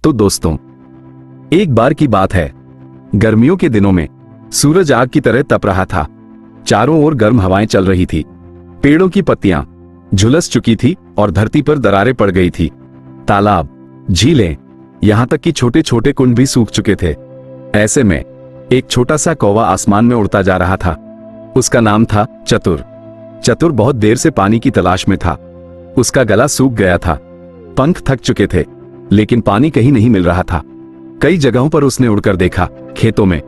तो दोस्तों, एक बार की बात है, गर्मियों के दिनों में सूरज आग की तरह तप रहा था। चारों ओर गर्म हवाएं चल रही थी, पेड़ों की पत्तियां झुलस चुकी थी और धरती पर दरारें पड़ गई थी। तालाब, झीलें, यहां तक कि छोटे छोटे कुंड भी सूख चुके थे। ऐसे में एक छोटा सा कौवा आसमान में उड़ता जा रहा था। उसका नाम था चतुर। चतुर बहुत देर से पानी की तलाश में था। उसका गला सूख गया था, पंख थक चुके थे, लेकिन पानी कहीं नहीं मिल रहा था। कई जगहों पर उसने उड़कर देखा, खेतों में,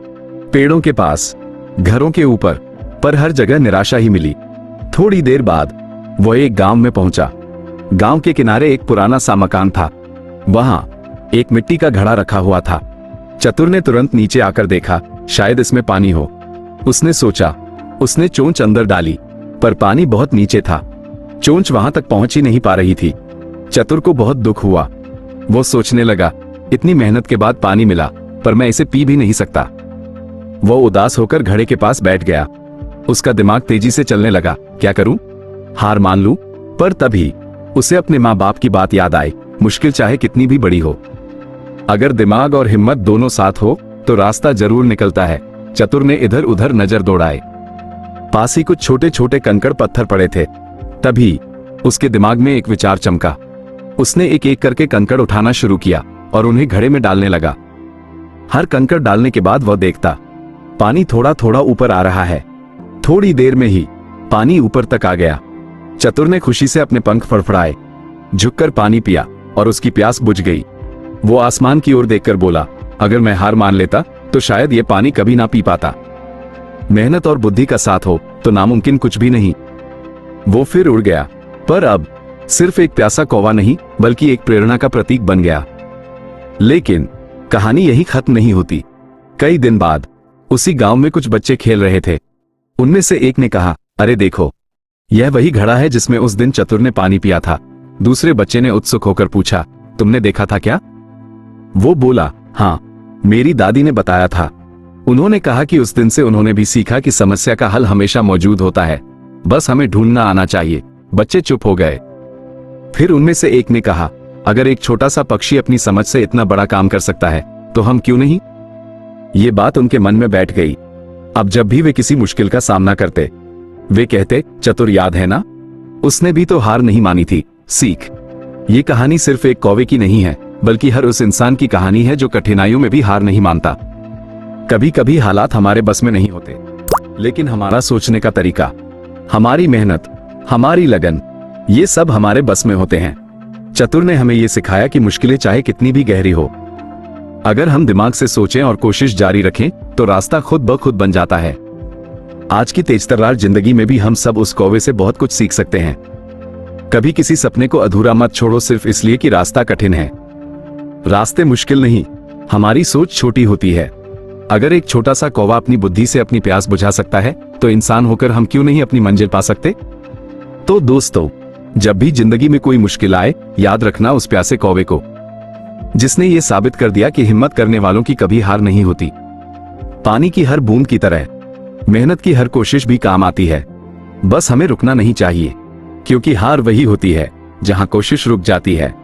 पेड़ों के पास, घरों के ऊपर, पर हर जगह निराशा ही मिली। थोड़ी देर बाद वह एक गांव में पहुंचा। गांव के किनारे एक पुराना सा मकान था। वहां एक मिट्टी का घड़ा रखा हुआ था। चतुर ने तुरंत नीचे आकर देखा, शायद इसमें पानी हो। उसने सोचा। उसने चोंच अंदर डाली, पर पानी बहुत नीचे था। चोंच वहां तक पहुंच ही नहीं पा रही थी। चतुर को बहुत दुख हुआ। वो सोचने लगा, इतनी मेहनत के बाद पानी मिला, पर मैं इसे पी भी नहीं सकता। वो उदास होकर घड़े के पास बैठ गया। उसका दिमाग तेजी से चलने लगा, क्या करूं? हार मान लूं? पर तभी उसे अपने माँ बाप की बात याद आई, मुश्किल चाहे कितनी भी बड़ी हो, अगर दिमाग और हिम्मत दोनों साथ हो तो रास्ता जरूर निकलता है। चतुर ने इधर उधर नजर दौड़ाए। पास ही कुछ छोटे छोटे कंकड़ पत्थर पड़े थे। तभी उसके दिमाग में एक विचार चमका। उसने एक एक करके कंकड़ उठाना शुरू किया और उन्हें घड़े में डालने लगा। हर कंकड़ डालने के बाद वह देखता, पानी थोड़ा थोड़ा ऊपर आ रहा है। थोड़ी देर में ही पानी ऊपर तक आ गया। चतुर ने खुशी से अपने पंख फड़फड़ाए, झुककर पानी पिया और उसकी प्यास बुझ गई। वो आसमान की ओर देखकर बोला, अगर मैं हार मान लेता तो शायद ये पानी कभी ना पी पाता। मेहनत और बुद्धि का साथ हो तो नामुमकिन कुछ भी नहीं। वो फिर उड़ गया, पर अब सिर्फ एक प्यासा कौवा नहीं, बल्कि एक प्रेरणा का प्रतीक बन गया। लेकिन कहानी यही खत्म नहीं होती। कई दिन बाद उसी गांव में कुछ बच्चे खेल रहे थे। उनमें से एक ने कहा, अरे देखो, यह वही घड़ा है जिसमें उस दिन चतुर ने पानी पिया था। दूसरे बच्चे ने उत्सुक होकर पूछा, तुमने देखा था क्या? वो बोला, हाँ, मेरी दादी ने बताया था। उन्होंने कहा कि उस दिन से उन्होंने भी सीखा कि समस्या का हल हमेशा मौजूद होता है, बस हमें ढूंढना आना चाहिए। बच्चे चुप हो गए। फिर उनमें से एक ने कहा, अगर एक छोटा सा पक्षी अपनी समझ से इतना बड़ा काम कर सकता है तो हम क्यों नहीं? ये बात उनके मन में बैठ गई। अब जब भी वे किसी मुश्किल का सामना करते, वे कहते, चतुर याद है ना, उसने भी तो हार नहीं मानी थी। सीख, ये कहानी सिर्फ एक कौवे की नहीं है, बल्कि हर उस इंसान की कहानी है जो कठिनाइयों में भी हार नहीं मानता। कभी कभी हालात हमारे बस में नहीं होते, लेकिन हमारा सोचने का तरीका, हमारी मेहनत, हमारी लगन, ये सब हमारे बस में होते हैं। चतुर ने हमें ये सिखाया कि मुश्किलें चाहे कितनी भी गहरी हो, अगर हम दिमाग से सोचें और कोशिश जारी रखें तो रास्ता खुद ब खुद बन जाता है। आज की तेजतर्रार जिंदगी में भी हम सब उस कौवे से बहुत कुछ सीख सकते हैं। कभी किसी सपने को अधूरा मत छोड़ो सिर्फ इसलिए कि रास्ता कठिन है। रास्ते मुश्किल नहीं, हमारी सोच छोटी होती है। अगर एक छोटा सा कौवा अपनी बुद्धि से अपनी प्यास बुझा सकता है, तो इंसान होकर हम क्यों नहीं अपनी मंजिल पा सकते? तो दोस्तों, जब भी जिंदगी में कोई मुश्किल आए, याद रखना उस प्यासे कौवे को, जिसने ये साबित कर दिया कि हिम्मत करने वालों की कभी हार नहीं होती। पानी की हर बूंद की तरह मेहनत की हर कोशिश भी काम आती है। बस हमें रुकना नहीं चाहिए, क्योंकि हार वही होती है जहां कोशिश रुक जाती है।